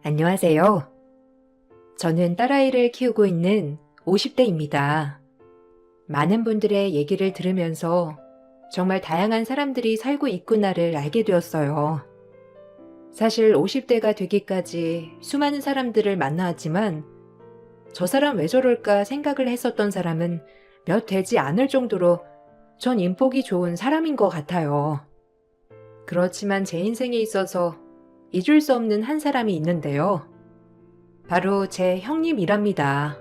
안녕하세요. 저는 딸아이를 키우고 있는 50대입니다. 많은 분들의 얘기를 들으면서 정말 다양한 사람들이 살고 있구나를 알게 되었어요. 사실 50대가 되기까지 수많은 사람들을 만나왔지만 저 사람 왜 저럴까 생각을 했었던 사람은 몇 되지 않을 정도로 전 인복이 좋은 사람인 것 같아요. 그렇지만 제 인생에 있어서 잊을 수 없는 한 사람이 있는데요. 바로 제 형님이랍니다.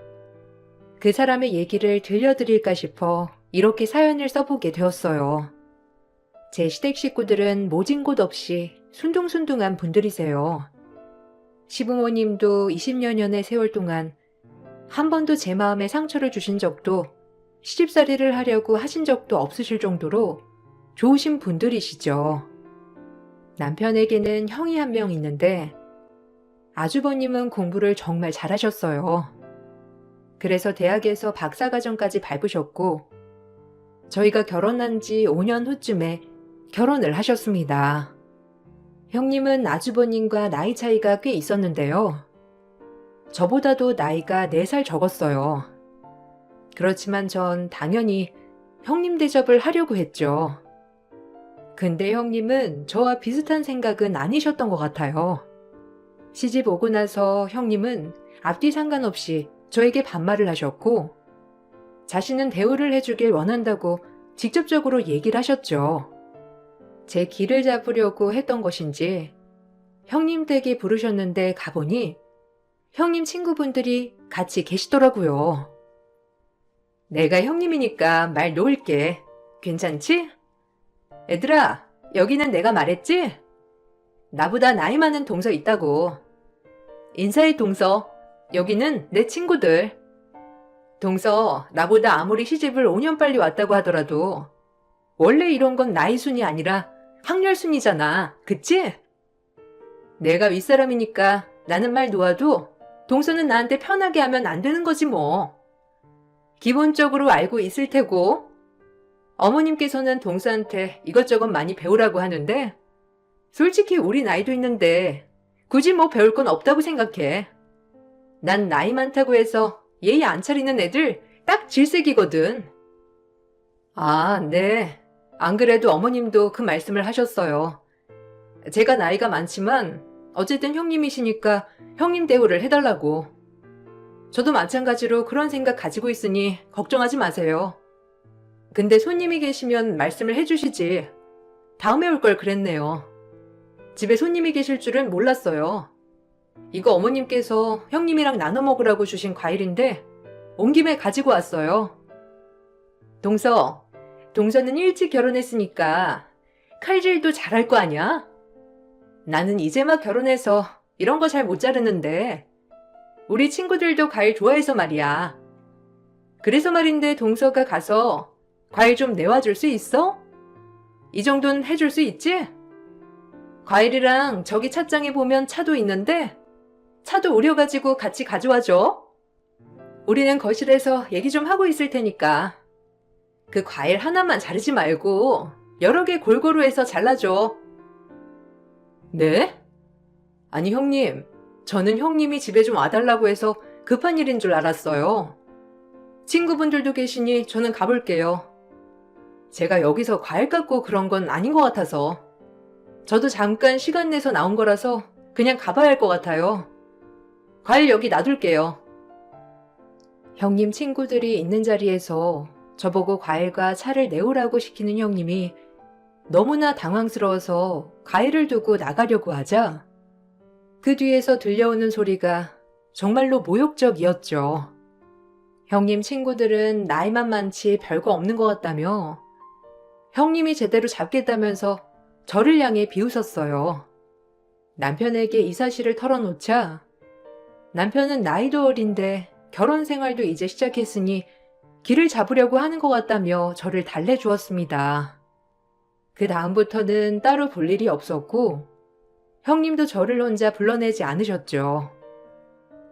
그 사람의 얘기를 들려드릴까 싶어 이렇게 사연을 써보게 되었어요. 제 시댁 식구들은 모진 곳 없이 순둥순둥한 분들이세요. 시부모님도 20여 년의 세월 동안 한 번도 제 마음에 상처를 주신 적도 시집살이를 하려고 하신 적도 없으실 정도로 좋으신 분들이시죠. 남편에게는 형이 한 명 있는데 아주버님은 공부를 정말 잘하셨어요. 그래서 대학에서 박사과정까지 밟으셨고 저희가 결혼한 지 5년 후쯤에 결혼을 하셨습니다. 형님은 아주버님과 나이 차이가 꽤 있었는데요. 저보다도 나이가 4살 적었어요. 그렇지만 전 당연히 형님 대접을 하려고 했죠. 근데 형님은 저와 비슷한 생각은 아니셨던 것 같아요. 시집 오고 나서 형님은 앞뒤 상관없이 저에게 반말을 하셨고 자신은 대우를 해주길 원한다고 직접적으로 얘기를 하셨죠. 제 길을 잡으려고 했던 것인지 형님 댁에 부르셨는데 가보니 형님 친구분들이 같이 계시더라고요. 내가 형님이니까 말 놓을게. 괜찮지? 애들아, 여기는 내가 말했지? 나보다 나이 많은 동서 있다고. 인사해 동서. 여기는 내 친구들. 동서, 나보다 아무리 시집을 5년 빨리 왔다고 하더라도 원래 이런 건 나이 순이 아니라 학렬 순이잖아. 그치? 내가 윗사람이니까 나는 말 놓아도 동서는 나한테 편하게 하면 안 되는 거지 뭐. 기본적으로 알고 있을 테고 어머님께서는 동서한테 이것저것 많이 배우라고 하는데 솔직히 우리 나이도 있는데 굳이 뭐 배울 건 없다고 생각해. 난 나이 많다고 해서 예의 안 차리는 애들 딱 질색이거든. 아, 네. 안 그래도 어머님도 그 말씀을 하셨어요. 제가 나이가 많지만 어쨌든 형님이시니까 형님 대우를 해달라고. 저도 마찬가지로 그런 생각 가지고 있으니 걱정하지 마세요. 근데 손님이 계시면 말씀을 해주시지. 다음에 올 걸 그랬네요. 집에 손님이 계실 줄은 몰랐어요. 이거 어머님께서 형님이랑 나눠 먹으라고 주신 과일인데 온 김에 가지고 왔어요. 동서는 일찍 결혼했으니까 칼질도 잘할 거 아니야? 나는 이제 막 결혼해서 이런 거 잘 못 자르는데 우리 친구들도 과일 좋아해서 말이야. 그래서 말인데 동서가 가서 과일 좀 내와줄 수 있어? 이 정도는 해줄 수 있지? 과일이랑 저기 찻장에 보면 차도 있는데 차도 우려가지고 같이 가져와줘. 우리는 거실에서 얘기 좀 하고 있을 테니까. 그 과일 하나만 자르지 말고 여러 개 골고루 해서 잘라줘. 네? 아니 형님, 저는 형님이 집에 좀 와달라고 해서 급한 일인 줄 알았어요. 친구분들도 계시니 저는 가볼게요. 제가 여기서 과일 깎고 그런 건 아닌 것 같아서. 저도 잠깐 시간 내서 나온 거라서 그냥 가봐야 할 것 같아요. 과일 여기 놔둘게요. 형님 친구들이 있는 자리에서 저보고 과일과 차를 내오라고 시키는 형님이 너무나 당황스러워서 과일을 두고 나가려고 하자 그 뒤에서 들려오는 소리가 정말로 모욕적이었죠. 형님 친구들은 나이만 많지 별거 없는 것 같다며 형님이 제대로 잡겠다면서 저를 향해 비웃었어요. 남편에게 이 사실을 털어놓자 남편은 나이도 어린데 결혼 생활도 이제 시작했으니 길을 잡으려고 하는 것 같다며 저를 달래주었습니다. 그 다음부터는 따로 볼 일이 없었고 형님도 저를 혼자 불러내지 않으셨죠.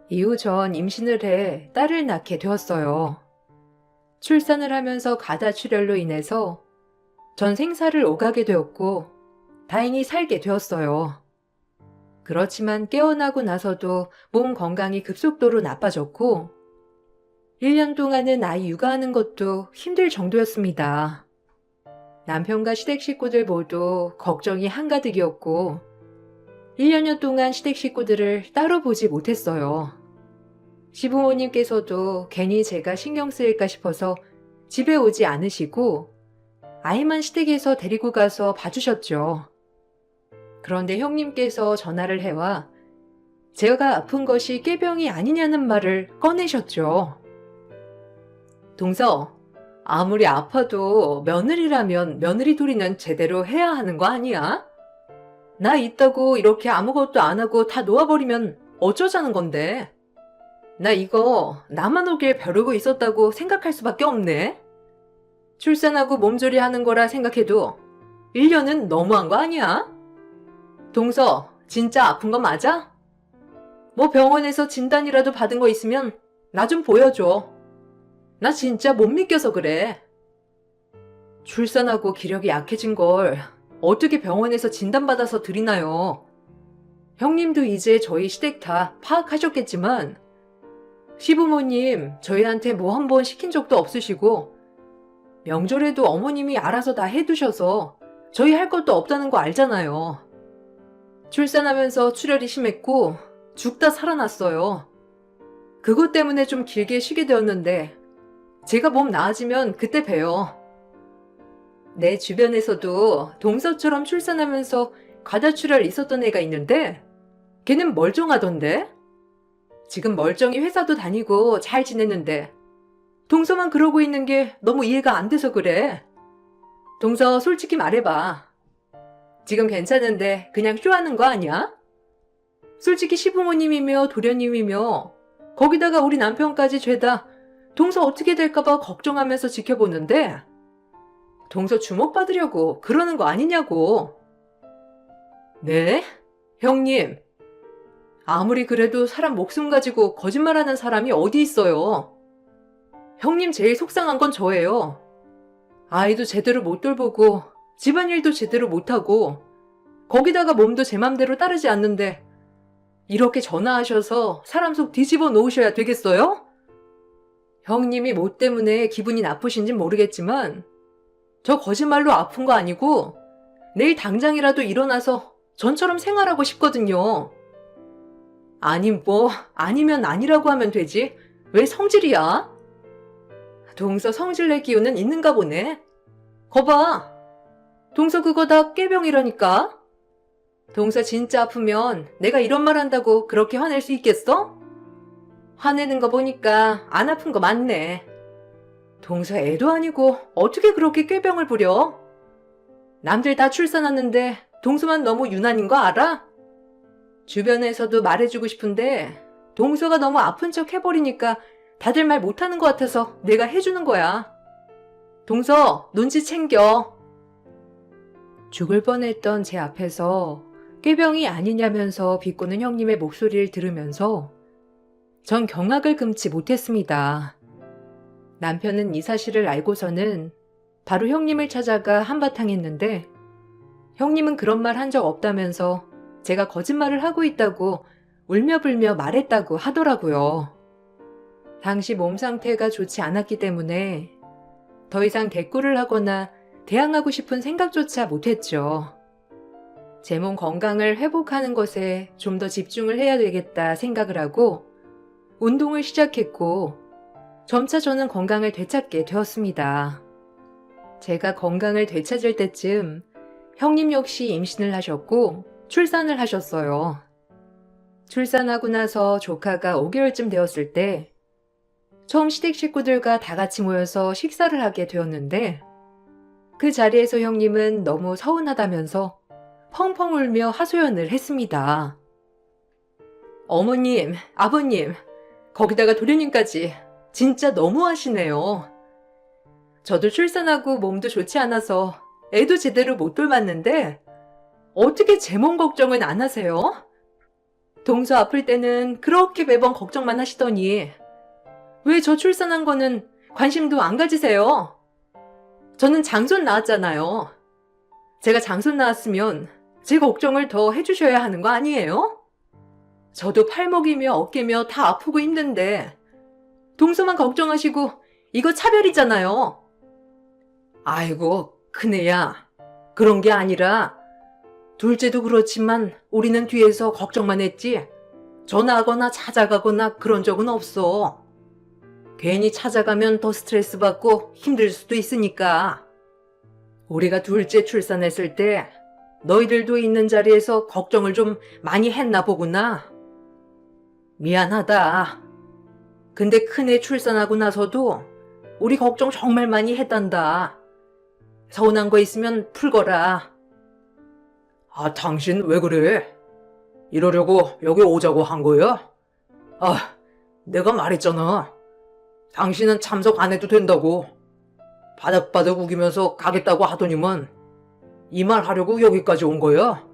이후 전 임신을 해 딸을 낳게 되었어요. 출산을 하면서 가다출혈로 인해서 전 생사를 오가게 되었고 다행히 살게 되었어요. 그렇지만 깨어나고 나서도 몸 건강이 급속도로 나빠졌고 1년 동안은 아이 육아하는 것도 힘들 정도였습니다. 남편과 시댁 식구들 모두 걱정이 한가득이었고 1년여 동안 시댁 식구들을 따로 보지 못했어요. 시부모님께서도 괜히 제가 신경 쓰일까 싶어서 집에 오지 않으시고 아이만 시댁에서 데리고 가서 봐주셨죠. 그런데 형님께서 전화를 해와 제가 아픈 것이 꾀병이 아니냐는 말을 꺼내셨죠. 동서, 아무리 아파도 며느리라면 며느리 도리는 제대로 해야 하는 거 아니야? 나 있다고 이렇게 아무것도 안 하고 다 놓아버리면 어쩌자는 건데? 나 이거 나만 오길 벼르고 있었다고 생각할 수밖에 없네. 출산하고 몸조리 하는 거라 생각해도 1년은 너무한 거 아니야? 동서, 진짜 아픈 거 맞아? 뭐 병원에서 진단이라도 받은 거 있으면 나 좀 보여줘. 나 진짜 못 믿겨서 그래. 출산하고 기력이 약해진 걸 어떻게 병원에서 진단받아서 드리나요? 형님도 이제 저희 시댁 다 파악하셨겠지만 시부모님 저희한테 뭐 한 번 시킨 적도 없으시고 명절에도 어머님이 알아서 다 해두셔서 저희 할 것도 없다는 거 알잖아요. 출산하면서 출혈이 심했고 죽다 살아났어요. 그것 때문에 좀 길게 쉬게 되었는데 제가 몸 나아지면 그때 봬요. 내 주변에서도 동서처럼 출산하면서 과다출혈 있었던 애가 있는데 걔는 멀쩡하던데? 지금 멀쩡히 회사도 다니고 잘 지냈는데 동서만 그러고 있는 게 너무 이해가 안 돼서 그래. 동서 솔직히 말해봐. 지금 괜찮은데 그냥 쇼하는 거 아니야? 솔직히 시부모님이며 도련님이며 거기다가 우리 남편까지 죄다 동서 어떻게 될까봐 걱정하면서 지켜보는데 동서 주목받으려고 그러는 거 아니냐고. 네? 형님. 아무리 그래도 사람 목숨 가지고 거짓말하는 사람이 어디 있어요. 형님 제일 속상한 건 저예요. 아이도 제대로 못 돌보고 집안일도 제대로 못하고 거기다가 몸도 제 맘대로 따르지 않는데 이렇게 전화하셔서 사람 속 뒤집어 놓으셔야 되겠어요? 형님이 뭐 때문에 기분이 나쁘신진 모르겠지만 저 거짓말로 아픈 거 아니고 내일 당장이라도 일어나서 전처럼 생활하고 싶거든요. 아니면 아니라고 하면 되지. 왜 성질이야? 동서 성질낼 기운은 있는가 보네. 거봐. 동서 그거 다 꾀병이라니까. 동서 진짜 아프면 내가 이런 말 한다고 그렇게 화낼 수 있겠어? 화내는 거 보니까 안 아픈 거 맞네. 동서 애도 아니고 어떻게 그렇게 꾀병을 부려? 남들 다 출산하는데 동서만 너무 유난인 거 알아? 주변에서도 말해주고 싶은데 동서가 너무 아픈 척 해버리니까 다들 말 못하는 것 같아서 내가 해주는 거야. 동서, 눈치 챙겨. 죽을 뻔했던 제 앞에서 꾀병이 아니냐면서 비꼬는 형님의 목소리를 들으면서 전 경악을 금치 못했습니다. 남편은 이 사실을 알고서는 바로 형님을 찾아가 한바탕 했는데 형님은 그런 말 한 적 없다면서 제가 거짓말을 하고 있다고 울며불며 말했다고 하더라고요. 당시 몸 상태가 좋지 않았기 때문에 더 이상 대꾸를 하거나 대항하고 싶은 생각조차 못했죠. 제 몸 건강을 회복하는 것에 좀 더 집중을 해야 되겠다 생각을 하고 운동을 시작했고 점차 저는 건강을 되찾게 되었습니다. 제가 건강을 되찾을 때쯤 형님 역시 임신을 하셨고 출산을 하셨어요. 출산하고 나서 조카가 5개월쯤 되었을 때 처음 시댁 식구들과 다 같이 모여서 식사를 하게 되었는데 그 자리에서 형님은 너무 서운하다면서 펑펑 울며 하소연을 했습니다. 어머님, 아버님, 거기다가 도련님까지 진짜 너무하시네요. 저도 출산하고 몸도 좋지 않아서 애도 제대로 못 돌봤는데 어떻게 제 몸 걱정은 안 하세요? 동서 아플 때는 그렇게 매번 걱정만 하시더니 왜 저 출산한 거는 관심도 안 가지세요? 저는 장손 낳았잖아요. 제가 장손 낳았으면 제 걱정을 더 해주셔야 하는 거 아니에요? 저도 팔목이며 어깨며 다 아프고 힘든데 동서만 걱정하시고 이거 차별이잖아요. 아이고, 큰애야. 그런 게 아니라 둘째도 그렇지만 우리는 뒤에서 걱정만 했지 전화하거나 찾아가거나 그런 적은 없어. 괜히 찾아가면 더 스트레스 받고 힘들 수도 있으니까. 우리가 둘째 출산했을 때 너희들도 있는 자리에서 걱정을 좀 많이 했나 보구나. 미안하다. 근데 큰애 출산하고 나서도 우리 걱정 정말 많이 했단다. 서운한 거 있으면 풀거라. 아, 당신 왜 그래? 이러려고 여기 오자고 한 거야? 아, 내가 말했잖아. 당신은 참석 안 해도 된다고. 바닥바닥 우기면서 가겠다고 하더니만 이 말 하려고 여기까지 온 거야?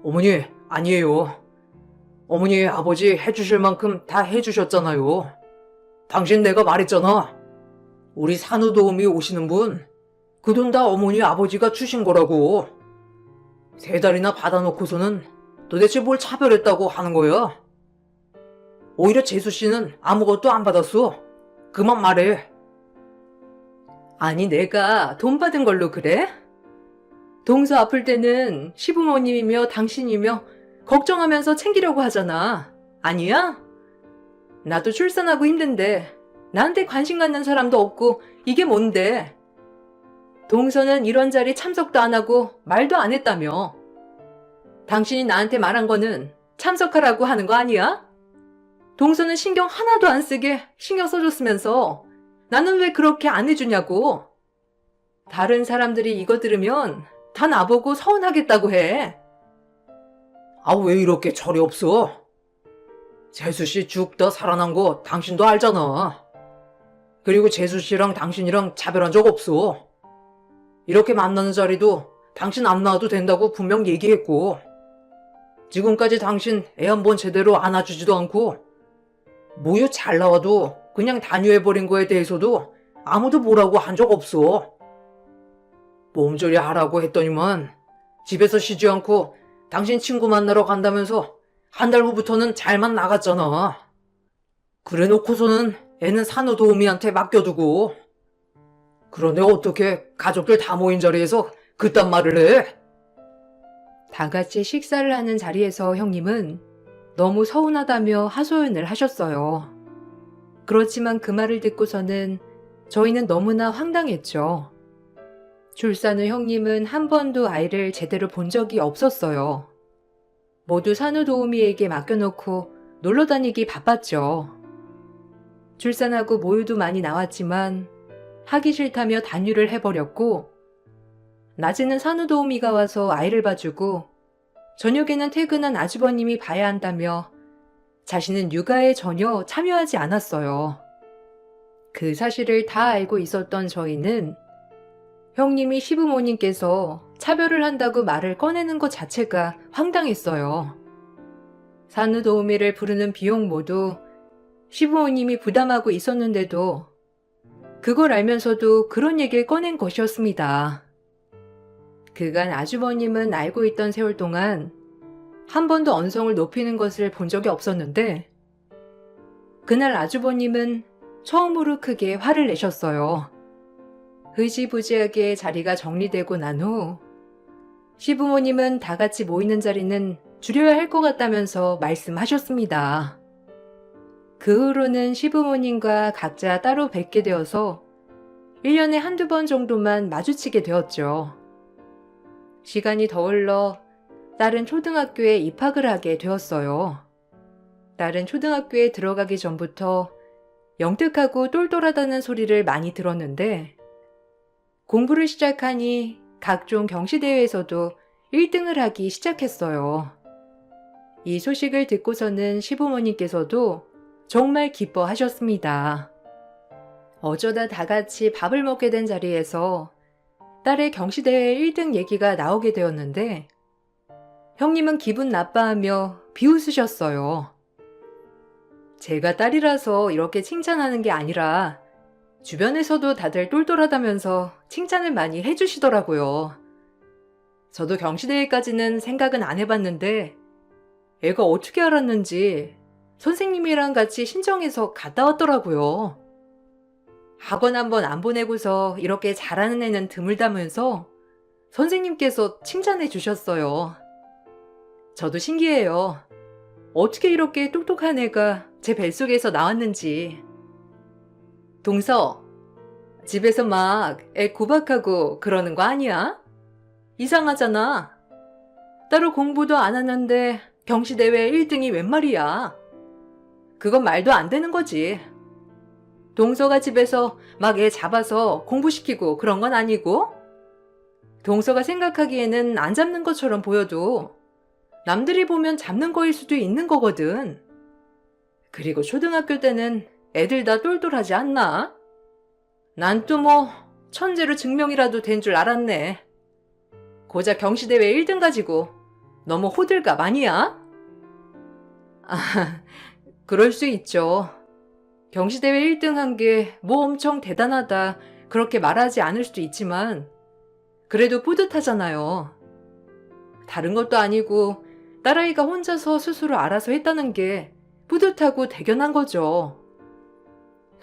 어머니, 아니에요. 어머니, 아버지 해주실 만큼 다 해주셨잖아요. 당신 내가 말했잖아. 우리 산후도우미 오시는 분, 그 돈 다 어머니 아버지가 주신 거라고. 3달이나 받아놓고서는 도대체 뭘 차별했다고 하는 거야? 오히려 재수 씨는 아무것도 안 받았어. 그만 말해. 아니, 내가 돈 받은 걸로 그래? 동서 아플 때는 시부모님이며 당신이며 걱정하면서 챙기려고 하잖아. 아니야? 나도 출산하고 힘든데 나한테 관심 갖는 사람도 없고 이게 뭔데? 동서는 이런 자리 참석도 안 하고 말도 안 했다며. 당신이 나한테 말한 거는 참석하라고 하는 거 아니야? 동서는 신경 하나도 안 쓰게 신경 써줬으면서 나는 왜 그렇게 안 해주냐고. 다른 사람들이 이거 들으면 다 나보고 서운하겠다고 해. 아, 왜 이렇게 철이 없어? 재수씨 죽다 살아난 거 당신도 알잖아. 그리고 재수씨랑 당신이랑 차별한 적 없어. 이렇게 만나는 자리도 당신 안 나와도 된다고 분명 얘기했고, 지금까지 당신 애 한 번 제대로 안아주지도 않고 모유 잘 나와도 그냥 단유해버린 거에 대해서도 아무도 뭐라고 한 적 없어. 몸조리 하라고 했더니만 집에서 쉬지 않고 당신 친구 만나러 간다면서 한 달 후부터는 잘만 나갔잖아. 그래 놓고서는 애는 산후도우미한테 맡겨두고. 그런데 어떻게 가족들 다 모인 자리에서 그딴 말을 해? 다 같이 식사를 하는 자리에서 형님은 너무 서운하다며 하소연을 하셨어요. 그렇지만 그 말을 듣고서는 저희는 너무나 황당했죠. 출산 후 형님은 한 번도 아이를 제대로 본 적이 없었어요. 모두 산후도우미에게 맡겨놓고 놀러 다니기 바빴죠. 출산하고 모유도 많이 나왔지만 하기 싫다며 단유를 해버렸고, 낮에는 산후도우미가 와서 아이를 봐주고 저녁에는 퇴근한 아주버님이 봐야 한다며 자신은 육아에 전혀 참여하지 않았어요. 그 사실을 다 알고 있었던 저희는 형님이 시부모님께서 차별을 한다고 말을 꺼내는 것 자체가 황당했어요. 산후도우미를 부르는 비용 모두 시부모님이 부담하고 있었는데도 그걸 알면서도 그런 얘기를 꺼낸 것이었습니다. 그간 아주버님은 알고 있던 세월 동안 한 번도 언성을 높이는 것을 본 적이 없었는데, 그날 아주버님은 처음으로 크게 화를 내셨어요. 흐지부지하게 자리가 정리되고 난 후 시부모님은 다 같이 모이는 자리는 줄여야 할 것 같다면서 말씀하셨습니다. 그 후로는 시부모님과 각자 따로 뵙게 되어서 1년에 한두 번 정도만 마주치게 되었죠. 시간이 더 흘러 딸은 초등학교에 입학을 하게 되었어요. 딸은 초등학교에 들어가기 전부터 영특하고 똘똘하다는 소리를 많이 들었는데, 공부를 시작하니 각종 경시대회에서도 1등을 하기 시작했어요. 이 소식을 듣고서는 시부모님께서도 정말 기뻐하셨습니다. 어쩌다 다 같이 밥을 먹게 된 자리에서 딸의 경시대회 1등 얘기가 나오게 되었는데, 형님은 기분 나빠하며 비웃으셨어요. 제가 딸이라서 이렇게 칭찬하는 게 아니라 주변에서도 다들 똘똘하다면서 칭찬을 많이 해주시더라고요. 저도 경시대회까지는 생각은 안 해봤는데 애가 어떻게 알았는지 선생님이랑 같이 신청해서 갔다 왔더라고요. 학원 한번 안 보내고서 이렇게 잘하는 애는 드물다면서 선생님께서 칭찬해 주셨어요. 저도 신기해요. 어떻게 이렇게 똑똑한 애가 제 뱃속에서 나왔는지. 동서, 집에서 막 애 구박하고 그러는 거 아니야? 이상하잖아. 따로 공부도 안 하는데 경시대회 1등이 웬 말이야. 그건 말도 안 되는 거지. 동서가 집에서 막 애 잡아서 공부시키고 그런 건 아니고, 동서가 생각하기에는 안 잡는 것처럼 보여도 남들이 보면 잡는 거일 수도 있는 거거든. 그리고 초등학교 때는 애들 다 똘똘하지 않나? 난 또 뭐 천재로 증명이라도 된 줄 알았네. 고작 경시대회 1등 가지고 너무 호들갑 아니야? 아, 그럴 수 있죠. 경시대회 1등 한 게 뭐 엄청 대단하다 그렇게 말하지 않을 수도 있지만 그래도 뿌듯하잖아요. 다른 것도 아니고 딸아이가 혼자서 스스로 알아서 했다는 게 뿌듯하고 대견한 거죠.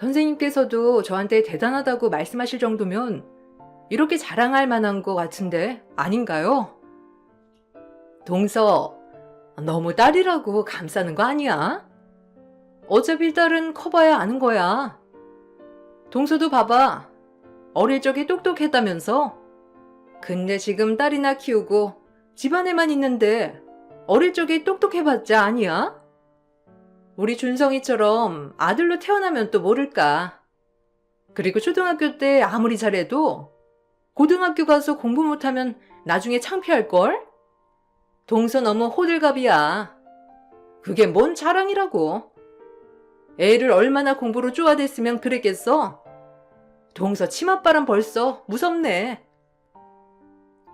선생님께서도 저한테 대단하다고 말씀하실 정도면 이렇게 자랑할 만한 것 같은데 아닌가요? 동서, 너무 딸이라고 감싸는 거 아니야? 어차피 딸은 커봐야 아는 거야. 동서도 봐봐. 어릴 적에 똑똑했다면서? 근데 지금 딸이나 키우고 집안에만 있는데 어릴 적에 똑똑해봤자 아니야? 우리 준성이처럼 아들로 태어나면 또 모를까. 그리고 초등학교 때 아무리 잘해도 고등학교 가서 공부 못하면 나중에 창피할걸? 동서 너무 호들갑이야. 그게 뭔 자랑이라고. 애를 얼마나 공부로 쪼아댔으면 그랬겠어? 동서 치맛바람 벌써 무섭네.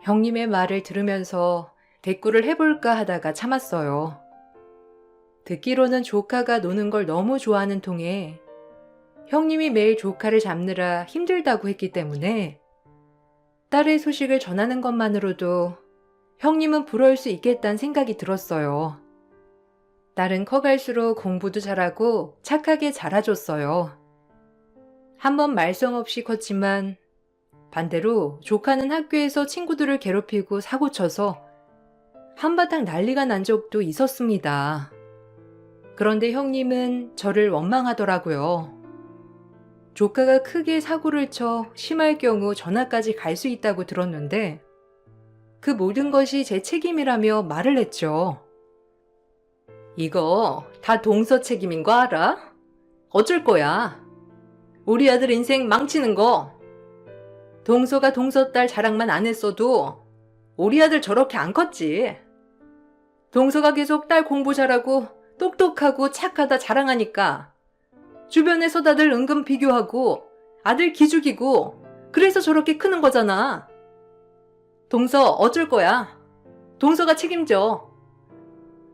형님의 말을 들으면서 대꾸를 해볼까 하다가 참았어요. 듣기로는 조카가 노는 걸 너무 좋아하는 통에 형님이 매일 조카를 잡느라 힘들다고 했기 때문에 딸의 소식을 전하는 것만으로도 형님은 부러울 수 있겠다는 생각이 들었어요. 딸은 커갈수록 공부도 잘하고 착하게 자라줬어요. 한번 말썽 없이 컸지만 반대로 조카는 학교에서 친구들을 괴롭히고 사고쳐서 한바탕 난리가 난 적도 있었습니다. 그런데 형님은 저를 원망하더라고요. 조카가 크게 사고를 쳐 심할 경우 전학까지 갈 수 있다고 들었는데 그 모든 것이 제 책임이라며 말을 했죠. 이거 다 동서 책임인 거 알아? 어쩔 거야. 우리 아들 인생 망치는 거. 동서가 동서 딸 자랑만 안 했어도 우리 아들 저렇게 안 컸지. 동서가 계속 딸 공부 잘하고 똑똑하고 착하다 자랑하니까 주변에서 다들 은근 비교하고 아들 기죽이고 그래서 저렇게 크는 거잖아. 동서 어쩔 거야. 동서가 책임져.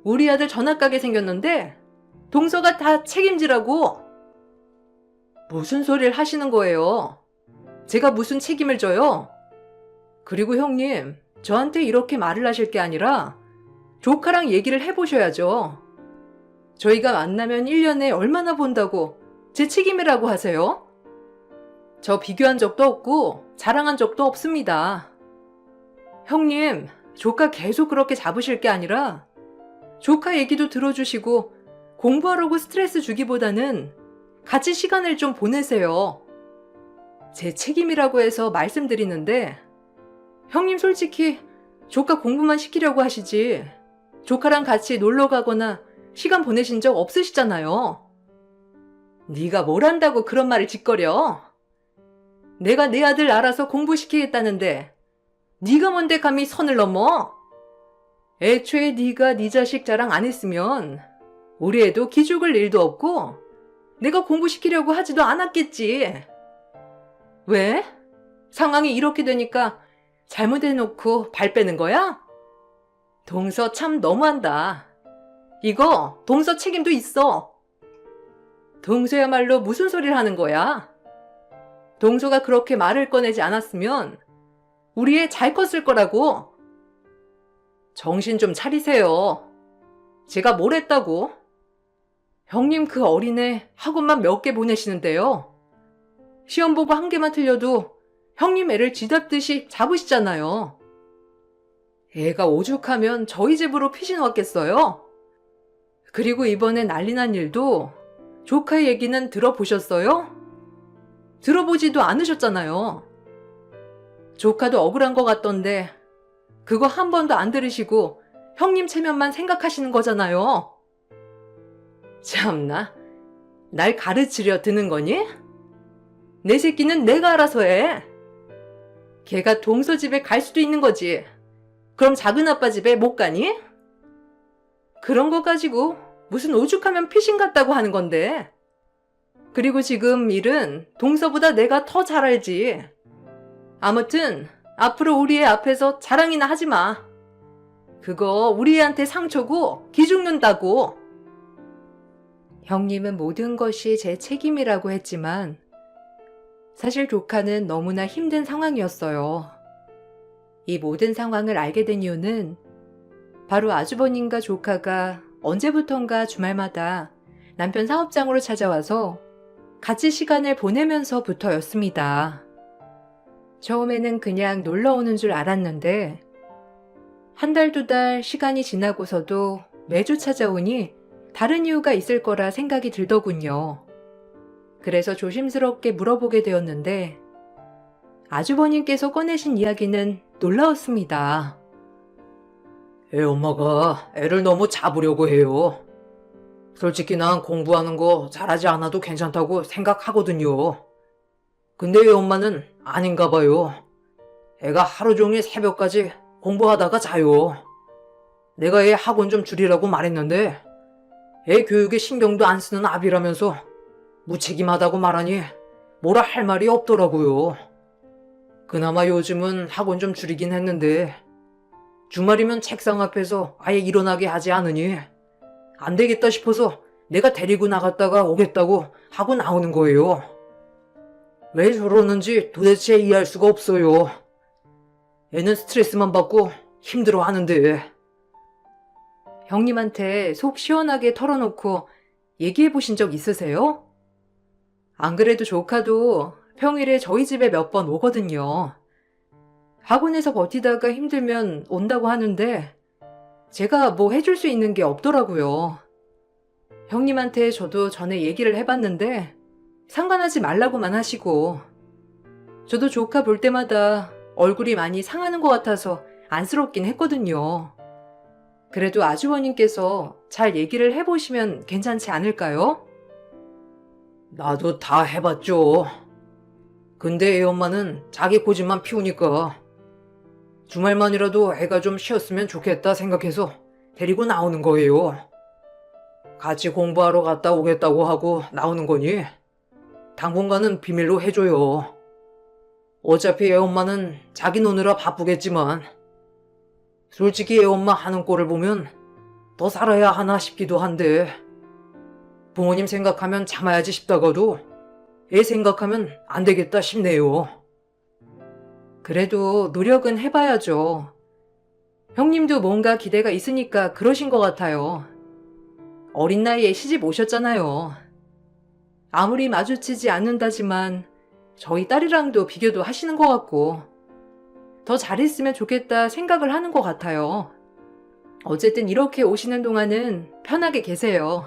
우리 아들 전학 가게 생겼는데 동서가 다 책임지라고. 무슨 소리를 하시는 거예요? 제가 무슨 책임을 져요? 그리고 형님, 저한테 이렇게 말을 하실 게 아니라 조카랑 얘기를 해보셔야죠. 저희가 만나면 1년에 얼마나 본다고 제 책임이라고 하세요? 저 비교한 적도 없고 자랑한 적도 없습니다. 형님, 조카 계속 그렇게 잡으실 게 아니라 조카 얘기도 들어주시고 공부하라고 스트레스 주기보다는 같이 시간을 좀 보내세요. 제 책임이라고 해서 말씀드리는데 형님 솔직히 조카 공부만 시키려고 하시지 조카랑 같이 놀러 가거나 시간 보내신 적 없으시잖아요. 네가 뭘 한다고 그런 말을 짓거려? 내가 내 아들 알아서 공부시키겠다는데 네가 뭔데 감히 선을 넘어? 애초에 네가 네 자식 자랑 안 했으면 우리 애도 기죽을 일도 없고 내가 공부시키려고 하지도 않았겠지. 왜? 상황이 이렇게 되니까 잘못해놓고 발 빼는 거야? 동서 참 너무한다. 이거 동서 책임도 있어. 동서야말로 무슨 소리를 하는 거야? 동서가 그렇게 말을 꺼내지 않았으면 우리 애 잘 컸을 거라고. 정신 좀 차리세요. 제가 뭘 했다고? 형님 그 어린애 학원만 몇 개 보내시는데요. 시험 보고 한 개만 틀려도 형님 애를 쥐잡듯이 잡으시잖아요. 애가 오죽하면 저희 집으로 피신 왔겠어요? 그리고 이번에 난리 난 일도 조카 얘기는 들어보셨어요? 들어보지도 않으셨잖아요. 조카도 억울한 것 같던데 그거 한 번도 안 들으시고 형님 체면만 생각하시는 거잖아요. 참나, 날 가르치려 드는 거니? 내 새끼는 내가 알아서 해. 걔가 동서 집에 갈 수도 있는 거지. 그럼 작은 아빠 집에 못 가니? 그런 거 가지고 무슨 오죽하면 피신 같다고 하는 건데. 그리고 지금 일은 동서보다 내가 더 잘 알지. 아무튼 앞으로 우리 애 앞에서 자랑이나 하지 마. 그거 우리 애한테 상처고 기 죽는다고. 형님은 모든 것이 제 책임이라고 했지만 사실 조카는 너무나 힘든 상황이었어요. 이 모든 상황을 알게 된 이유는 바로 아주버님과 조카가 언제부턴가 주말마다 남편 사업장으로 찾아와서 같이 시간을 보내면서부터였습니다. 처음에는 그냥 놀러 오는 줄 알았는데 한 달, 두 달 시간이 지나고서도 매주 찾아오니 다른 이유가 있을 거라 생각이 들더군요. 그래서 조심스럽게 물어보게 되었는데 아주버님께서 꺼내신 이야기는 놀라웠습니다. 애 엄마가 애를 너무 잡으려고 해요. 솔직히 난 공부하는 거 잘하지 않아도 괜찮다고 생각하거든요. 근데 애 엄마는 아닌가 봐요. 애가 하루 종일 새벽까지 공부하다가 자요. 내가 애 학원 좀 줄이라고 말했는데 애 교육에 신경도 안 쓰는 아비라면서 무책임하다고 말하니 뭐라 할 말이 없더라고요. 그나마 요즘은 학원 좀 줄이긴 했는데 주말이면 책상 앞에서 아예 일어나게 하지 않으니 안 되겠다 싶어서 내가 데리고 나갔다가 오겠다고 하고 나오는 거예요. 왜 저러는지 도대체 이해할 수가 없어요. 애는 스트레스만 받고 힘들어 하는데. 형님한테 속 시원하게 털어놓고 얘기해 보신 적 있으세요? 안 그래도 조카도 평일에 저희 집에 몇 번 오거든요. 학원에서 버티다가 힘들면 온다고 하는데 제가 뭐 해줄 수 있는 게 없더라고요. 형님한테 저도 전에 얘기를 해봤는데 상관하지 말라고만 하시고 저도 조카 볼 때마다 얼굴이 많이 상하는 것 같아서 안쓰럽긴 했거든요. 그래도 아주버님께서 잘 얘기를 해보시면 괜찮지 않을까요? 나도 다 해봤죠. 근데 애 엄마는 자기 고집만 피우니까 주말만이라도 애가 좀 쉬었으면 좋겠다 생각해서 데리고 나오는 거예요. 같이 공부하러 갔다 오겠다고 하고 나오는 거니 당분간은 비밀로 해줘요. 어차피 애 엄마는 자기 노느라 바쁘겠지만 솔직히 애 엄마 하는 꼴을 보면 더 살아야 하나 싶기도 한데 부모님 생각하면 참아야지 싶다가도 애 생각하면 안 되겠다 싶네요. 그래도 노력은 해봐야죠. 형님도 뭔가 기대가 있으니까 그러신 것 같아요. 어린 나이에 시집 오셨잖아요. 아무리 마주치지 않는다지만 저희 딸이랑도 비교도 하시는 것 같고 더 잘했으면 좋겠다 생각을 하는 것 같아요. 어쨌든 이렇게 오시는 동안은 편하게 계세요.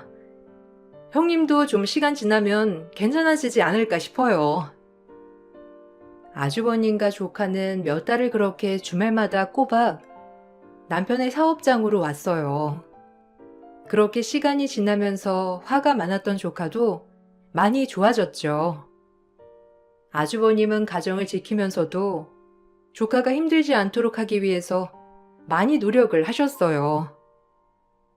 형님도 좀 시간 지나면 괜찮아지지 않을까 싶어요. 아주버님과 조카는 몇 달을 그렇게 주말마다 꼬박 남편의 사업장으로 왔어요. 그렇게 시간이 지나면서 화가 많았던 조카도 많이 좋아졌죠. 아주버님은 가정을 지키면서도 조카가 힘들지 않도록 하기 위해서 많이 노력을 하셨어요.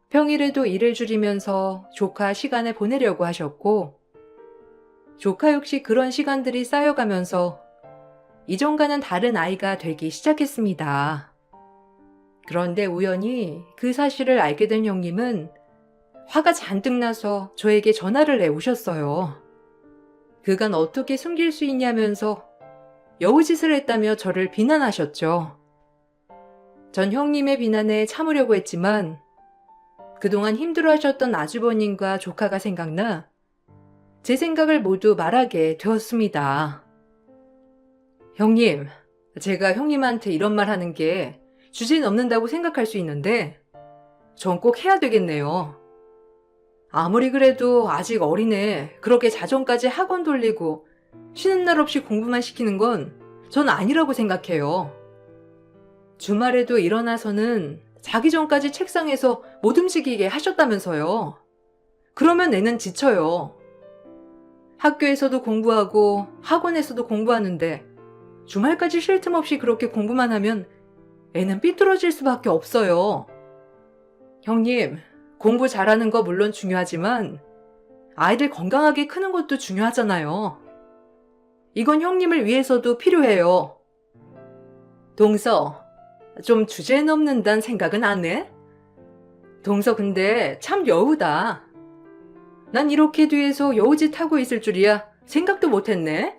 평일에도 일을 줄이면서 조카 시간을 보내려고 하셨고 조카 역시 그런 시간들이 쌓여가면서 이전과는 다른 아이가 되기 시작했습니다. 그런데 우연히 그 사실을 알게 된 형님은 화가 잔뜩 나서 저에게 전화를 해 오셨어요. 그간 어떻게 숨길 수 있냐면서 여우짓을 했다며 저를 비난하셨죠. 전 형님의 비난에 참으려고 했지만 그동안 힘들어하셨던 아주버님과 조카가 생각나 제 생각을 모두 말하게 되었습니다. 형님, 제가 형님한테 이런 말 하는 게 주제 넘는다고 생각할 수 있는데 전 꼭 해야 되겠네요. 아무리 그래도 아직 어리네 그렇게 자정까지 학원 돌리고 쉬는 날 없이 공부만 시키는 건 전 아니라고 생각해요. 주말에도 일어나서는 자기 전까지 책상에서 못 움직이게 하셨다면서요. 그러면 애는 지쳐요. 학교에서도 공부하고 학원에서도 공부하는데 주말까지 쉴 틈 없이 그렇게 공부만 하면 애는 삐뚤어질 수밖에 없어요. 형님, 공부 잘하는 거 물론 중요하지만 아이들 건강하게 크는 것도 중요하잖아요. 이건 형님을 위해서도 필요해요. 동서, 좀 주제 넘는다는 생각은 안 해? 동서 근데 참 여우다. 난 이렇게 뒤에서 여우짓 하고 있을 줄이야 생각도 못했네.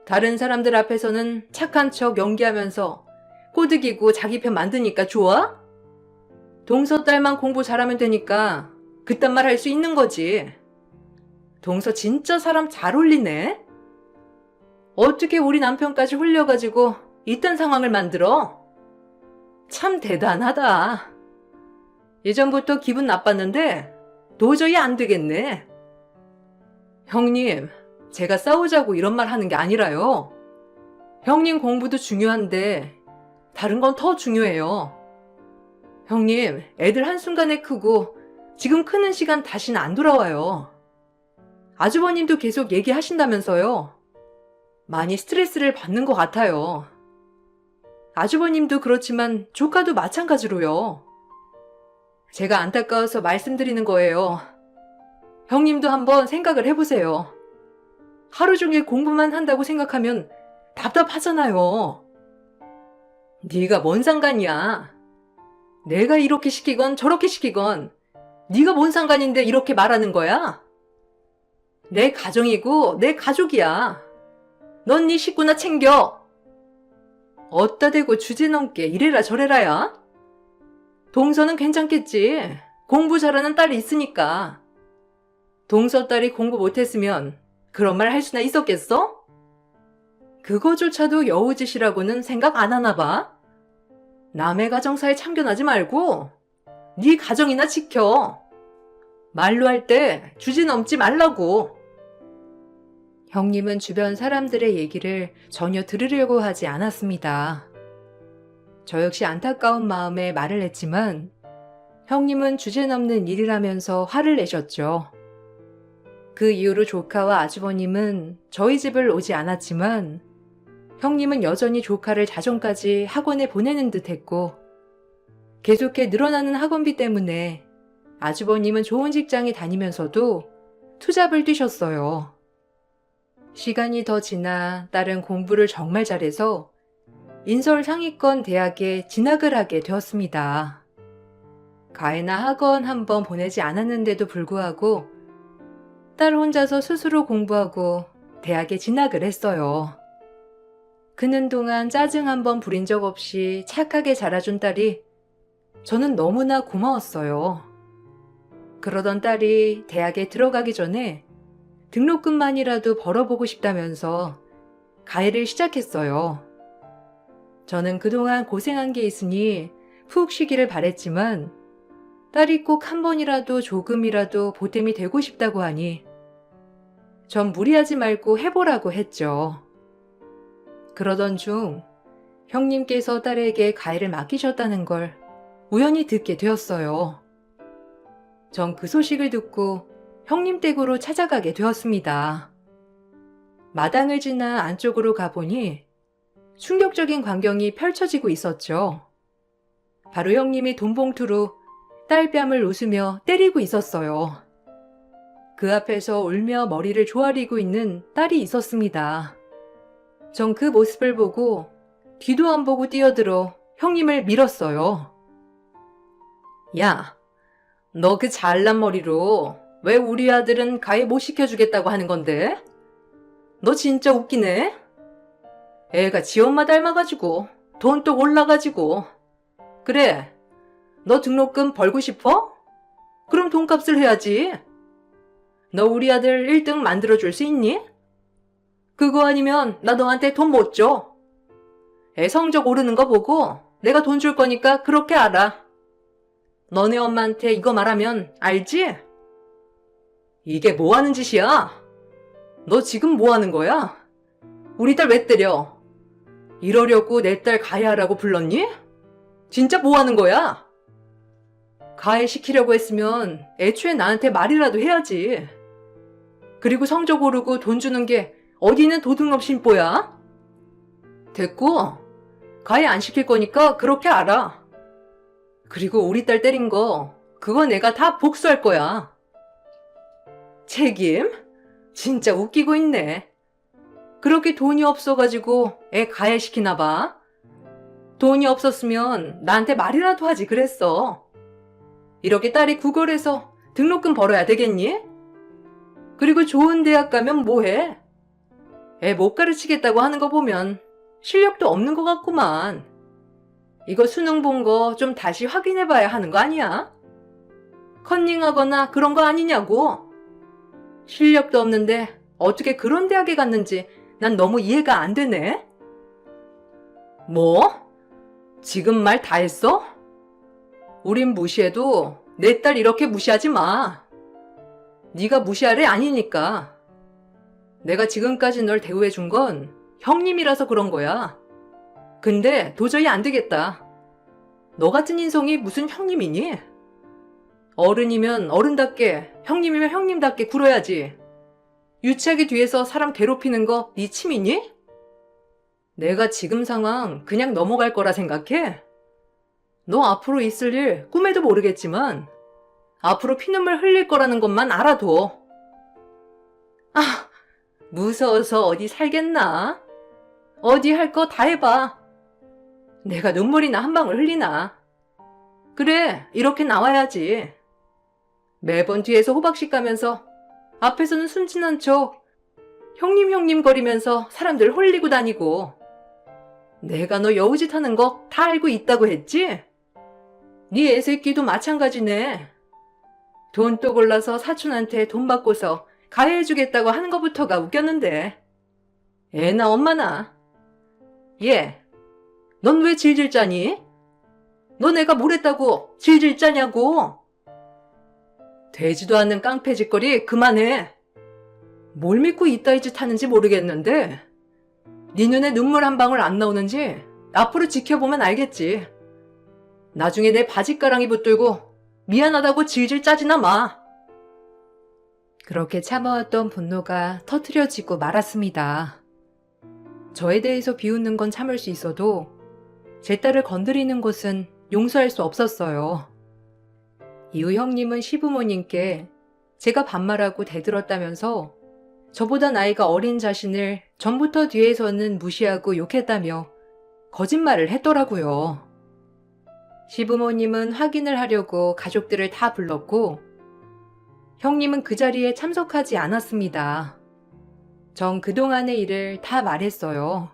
다른 사람들 앞에서는 착한 척 연기하면서 꼬드기고 자기 편 만드니까 좋아? 동서 딸만 공부 잘하면 되니까 그딴 말 할 수 있는 거지. 동서 진짜 사람 잘 홀리네. 어떻게 우리 남편까지 홀려가지고 이딴 상황을 만들어? 참 대단하다. 예전부터 기분 나빴는데 도저히 안 되겠네. 형님, 제가 싸우자고 이런 말 하는 게 아니라요. 형님 공부도 중요한데 다른 건 더 중요해요. 형님, 애들 한순간에 크고 지금 크는 시간 다시는 안 돌아와요. 아주버님도 계속 얘기하신다면서요. 많이 스트레스를 받는 것 같아요. 아주버님도 그렇지만 조카도 마찬가지로요. 제가 안타까워서 말씀드리는 거예요. 형님도 한번 생각을 해보세요. 하루 종일 공부만 한다고 생각하면 답답하잖아요. 네가 뭔 상관이야. 내가 이렇게 시키건 저렇게 시키건 네가 뭔 상관인데 이렇게 말하는 거야? 내 가정이고 내 가족이야. 넌 네 식구나 챙겨. 어따 대고 주제 넘게 이래라 저래라야. 동서는 괜찮겠지. 공부 잘하는 딸이 있으니까. 동서 딸이 공부 못했으면 그런 말 할 수나 있었겠어? 그거조차도 여우짓이라고는 생각 안 하나 봐. 남의 가정사에 참견하지 말고 네 가정이나 지켜. 말로 할 때 주제 넘지 말라고. 형님은 주변 사람들의 얘기를 전혀 들으려고 하지 않았습니다. 저 역시 안타까운 마음에 말을 했지만 형님은 주제 넘는 일이라면서 화를 내셨죠. 그 이후로 조카와 아주버님은 저희 집을 오지 않았지만 형님은 여전히 조카를 자정까지 학원에 보내는 듯 했고 계속해 늘어나는 학원비 때문에 아주버님은 좋은 직장에 다니면서도 투잡을 뛰셨어요. 시간이 더 지나 딸은 공부를 정말 잘해서 인서울 상위권 대학에 진학을 하게 되었습니다. 가해나 학원 한번 보내지 않았는데도 불구하고 딸 혼자서 스스로 공부하고 대학에 진학을 했어요. 크는 동안 짜증 한번 부린 적 없이 착하게 자라준 딸이 저는 너무나 고마웠어요. 그러던 딸이 대학에 들어가기 전에 등록금만이라도 벌어보고 싶다면서 가해를 시작했어요. 저는 그동안 고생한 게 있으니 푹 쉬기를 바랬지만 딸이 꼭 한 번이라도 조금이라도 보탬이 되고 싶다고 하니 전 무리하지 말고 해보라고 했죠. 그러던 중 형님께서 딸에게 가해를 맡기셨다는 걸 우연히 듣게 되었어요. 전 그 소식을 듣고 형님 댁으로 찾아가게 되었습니다. 마당을 지나 안쪽으로 가보니 충격적인 광경이 펼쳐지고 있었죠. 바로 형님이 돈봉투로 딸 뺨을 웃으며 때리고 있었어요. 그 앞에서 울며 머리를 조아리고 있는 딸이 있었습니다. 전 그 모습을 보고 뒤도 안 보고 뛰어들어 형님을 밀었어요. 야, 너 그 잘난 머리로 왜 우리 아들은 가해 못 시켜주겠다고 하는 건데? 너 진짜 웃기네? 애가 지 엄마 닮아가지고 돈 또 올라가지고 그래, 너 등록금 벌고 싶어? 그럼 돈값을 해야지. 너 우리 아들 1등 만들어줄 수 있니? 그거 아니면 나 너한테 돈 못 줘. 애 성적 오르는 거 보고 내가 돈 줄 거니까 그렇게 알아. 너네 엄마한테 이거 말하면 알지? 이게 뭐 하는 짓이야? 너 지금 뭐 하는 거야? 우리 딸 왜 때려? 이러려고 내 딸 가해하라고 불렀니? 진짜 뭐 하는 거야? 가해시키려고 했으면 애초에 나한테 말이라도 해야지. 그리고 성적 오르고 돈 주는 게 어디는 도둑놈 심보야? 됐고, 가해 안 시킬 거니까 그렇게 알아. 그리고 우리 딸 때린 거, 그거 내가 다 복수할 거야. 책임? 진짜 웃기고 있네. 그렇게 돈이 없어가지고 애 가해시키나 봐. 돈이 없었으면 나한테 말이라도 하지 그랬어. 이렇게 딸이 구걸해서 등록금 벌어야 되겠니? 그리고 좋은 대학 가면 뭐해? 애 못 가르치겠다고 하는 거 보면 실력도 없는 것 같구만. 이거 수능 본 거 좀 다시 확인해봐야 하는 거 아니야? 컨닝하거나 그런 거 아니냐고. 실력도 없는데 어떻게 그런 대학에 갔는지 난 너무 이해가 안 되네. 뭐? 지금 말 다 했어? 우린 무시해도 내 딸 이렇게 무시하지 마. 네가 무시할 애 아니니까. 내가 지금까지 널 대우해준 건 형님이라서 그런 거야. 근데 도저히 안 되겠다. 너 같은 인성이 무슨 형님이니? 어른이면 어른답게, 형님이면 형님답게 굴어야지. 유치하게 뒤에서 사람 괴롭히는 거 네 취미니? 내가 지금 상황 그냥 넘어갈 거라 생각해? 너 앞으로 있을 일 꿈에도 모르겠지만 앞으로 피눈물 흘릴 거라는 것만 알아둬. 아, 무서워서 어디 살겠나? 어디 할 거 다 해봐. 내가 눈물이나 한 방울 흘리나? 그래, 이렇게 나와야지. 매번 뒤에서 호박씩 가면서 앞에서는 순진한 척 형님 거리면서 사람들 홀리고 다니고. 내가 너 여우짓 하는 거 다 알고 있다고 했지? 네 애새끼도 마찬가지네. 돈 또 골라서 사촌한테 돈 받고서 가해해주겠다고 하는 것부터가 웃겼는데. 애나 엄마나. 얘, 넌 왜 질질 짜니? 너 내가 뭘 했다고 질질 짜냐고. 되지도 않는 깡패 짓거리 그만해. 뭘 믿고 이따위 짓 하는지 모르겠는데 네 눈에 눈물 한 방울 안 나오는지 앞으로 지켜보면 알겠지. 나중에 내 바지가랑이 붙들고 미안하다고 질질 짜지나 마. 그렇게 참아왔던 분노가 터트려지고 말았습니다. 저에 대해서 비웃는 건 참을 수 있어도 제 딸을 건드리는 것은 용서할 수 없었어요. 이후 형님은 시부모님께 제가 반말하고 대들었다면서 저보다 나이가 어린 자신을 전부터 뒤에서는 무시하고 욕했다며 거짓말을 했더라고요. 시부모님은 확인을 하려고 가족들을 다 불렀고 형님은 그 자리에 참석하지 않았습니다. 전 그동안의 일을 다 말했어요.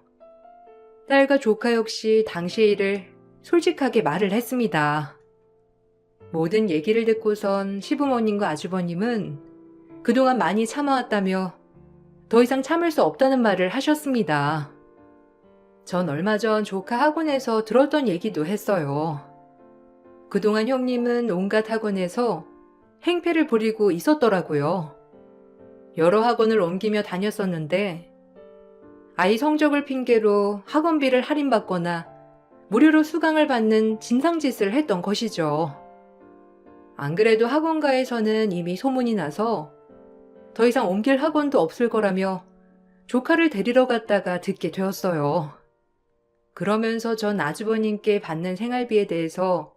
딸과 조카 역시 당시의 일을 솔직하게 말을 했습니다. 모든 얘기를 듣고선 시부모님과 아주버님은 그동안 많이 참아왔다며 더 이상 참을 수 없다는 말을 하셨습니다. 전 얼마 전 조카 학원에서 들었던 얘기도 했어요. 그동안 형님은 온갖 학원에서 행패를 부리고 있었더라고요. 여러 학원을 옮기며 다녔었는데 아이 성적을 핑계로 학원비를 할인받거나 무료로 수강을 받는 진상짓을 했던 것이죠. 안 그래도 학원가에서는 이미 소문이 나서 더 이상 옮길 학원도 없을 거라며 조카를 데리러 갔다가 듣게 되었어요. 그러면서 전 아주버님께 받는 생활비에 대해서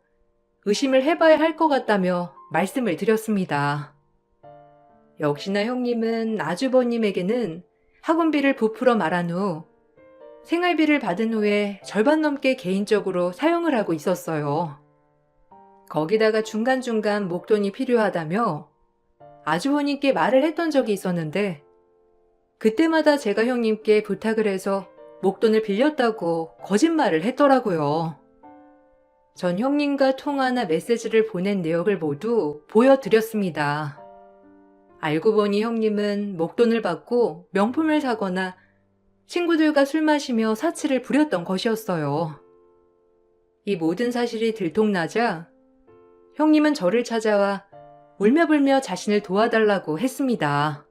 의심을 해봐야 할 것 같다며 말씀을 드렸습니다. 역시나 형님은 아주버님에게는 학원비를 부풀어 말한 후 생활비를 받은 후에 절반 넘게 개인적으로 사용을 하고 있었어요. 거기다가 중간중간 목돈이 필요하다며 아주버님께 말을 했던 적이 있었는데 그때마다 제가 형님께 부탁을 해서 목돈을 빌렸다고 거짓말을 했더라고요. 전 형님과 통화나 메시지를 보낸 내역을 모두 보여드렸습니다. 알고 보니 형님은 목돈을 받고 명품을 사거나 친구들과 술 마시며 사치를 부렸던 것이었어요. 이 모든 사실이 들통나자 형님은 저를 찾아와 울며불며 자신을 도와달라고 했습니다.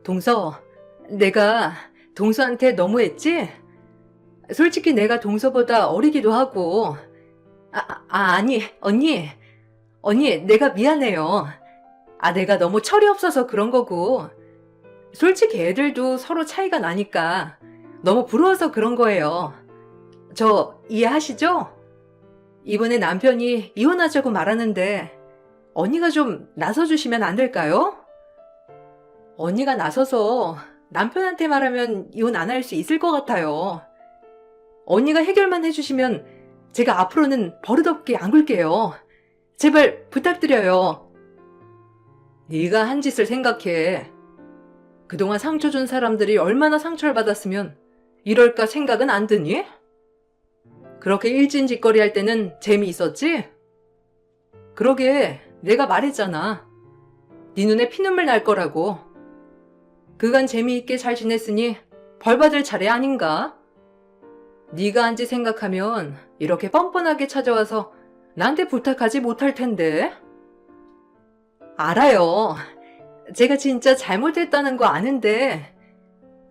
동서, 내가 동서한테 너무했지? 솔직히 내가 동서보다 어리기도 하고. 아니, 언니, 내가 미안해요. 내가 너무 철이 없어서 그런 거고. 솔직히 애들도 서로 차이가 나니까 너무 부러워서 그런 거예요. 저 이해하시죠? 이번에 남편이 이혼하자고 말하는데 언니가 좀 나서주시면 안 될까요? 언니가 나서서 남편한테 말하면 이혼 안 할 수 있을 것 같아요. 언니가 해결만 해주시면 제가 앞으로는 버릇없게 안 굴게요. 제발 부탁드려요. 네가 한 짓을 생각해. 그동안 상처 준 사람들이 얼마나 상처를 받았으면 이럴까 생각은 안 드니? 그렇게 일진짓거리 할 때는 재미있었지? 그러게 내가 말했잖아. 네 눈에 피눈물 날 거라고. 그간 재미있게 잘 지냈으니 벌 받을 차례 아닌가? 네가 한지 생각하면 이렇게 뻔뻔하게 찾아와서 나한테 부탁하지 못할 텐데. 알아요. 제가 진짜 잘못했다는 거 아는데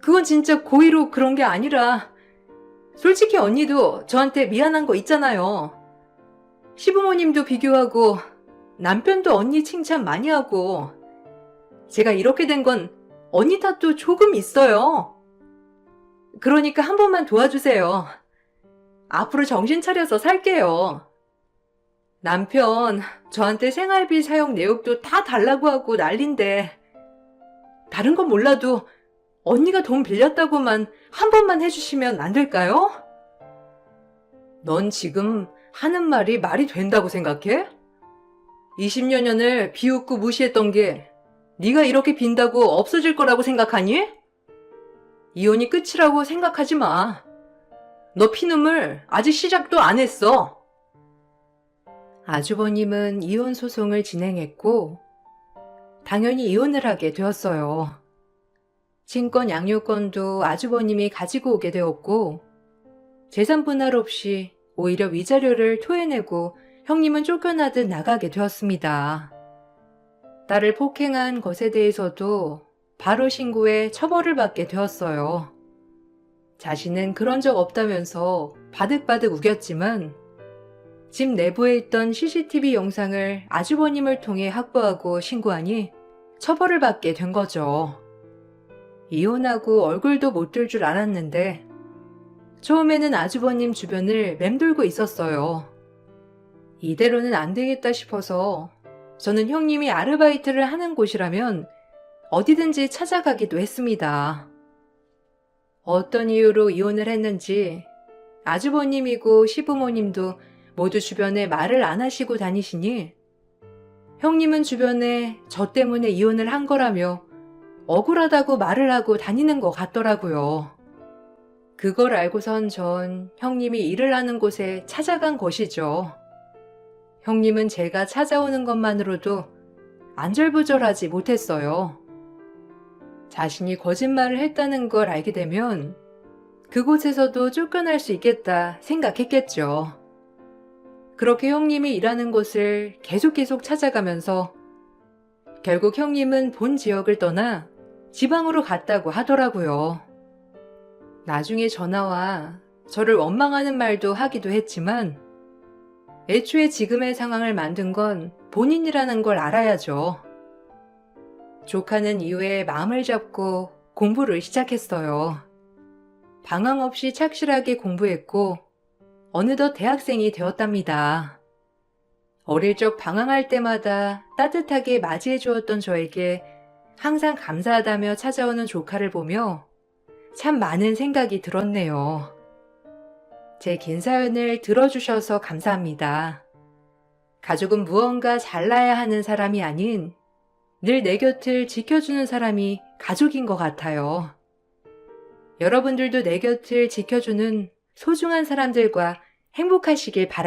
그건 진짜 고의로 그런 게 아니라 솔직히 언니도 저한테 미안한 거 있잖아요. 시부모님도 비교하고 남편도 언니 칭찬 많이 하고 제가 이렇게 된 건 언니 탓도 조금 있어요. 그러니까 한 번만 도와주세요. 앞으로 정신 차려서 살게요. 남편 저한테 생활비 사용 내역도 다 달라고 하고 난린데 다른 건 몰라도 언니가 돈 빌렸다고만 한 번만 해주시면 안 될까요? 넌 지금 하는 말이 된다고 생각해? 20여 년을 비웃고 무시했던 게 네가 이렇게 빈다고 없어질 거라고 생각하니? 이혼이 끝이라고 생각하지 마. 너 피눈물 아직 시작도 안 했어. 아주버님은 이혼 소송을 진행했고 당연히 이혼을 하게 되었어요. 친권 양육권도 아주버님이 가지고 오게 되었고 재산 분할 없이 오히려 위자료를 토해내고 형님은 쫓겨나듯 나가게 되었습니다. 딸을 폭행한 것에 대해서도 바로 신고해 처벌을 받게 되었어요. 자신은 그런 적 없다면서 바득바득 우겼지만 집 내부에 있던 CCTV 영상을 아주버님을 통해 확보하고 신고하니 처벌을 받게 된 거죠. 이혼하고 얼굴도 못 들 줄 알았는데 처음에는 아주버님 주변을 맴돌고 있었어요. 이대로는 안 되겠다 싶어서 저는 형님이 아르바이트를 하는 곳이라면 어디든지 찾아가기도 했습니다. 어떤 이유로 이혼을 했는지 아주버님이고 시부모님도 모두 주변에 말을 안 하시고 다니시니 형님은 주변에 저 때문에 이혼을 한 거라며 억울하다고 말을 하고 다니는 것 같더라고요. 그걸 알고선 전 형님이 일을 하는 곳에 찾아간 것이죠. 형님은 제가 찾아오는 것만으로도 안절부절하지 못했어요. 자신이 거짓말을 했다는 걸 알게 되면 그곳에서도 쫓겨날 수 있겠다 생각했겠죠. 그렇게 형님이 일하는 곳을 계속 찾아가면서 결국 형님은 본 지역을 떠나 지방으로 갔다고 하더라고요. 나중에 전화와 저를 원망하는 말도 하기도 했지만 애초에 지금의 상황을 만든 건 본인이라는 걸 알아야죠. 조카는 이후에 마음을 잡고 공부를 시작했어요. 방황 없이 착실하게 공부했고 어느덧 대학생이 되었답니다. 어릴 적 방황할 때마다 따뜻하게 맞이해 주었던 저에게 항상 감사하다며 찾아오는 조카를 보며 참 많은 생각이 들었네요. 제 긴 사연을 들어주셔서 감사합니다. 가족은 무언가 잘나야 하는 사람이 아닌 늘 내 곁을 지켜주는 사람이 가족인 것 같아요. 여러분들도 내 곁을 지켜주는 소중한 사람들과 행복하시길 바랄게요.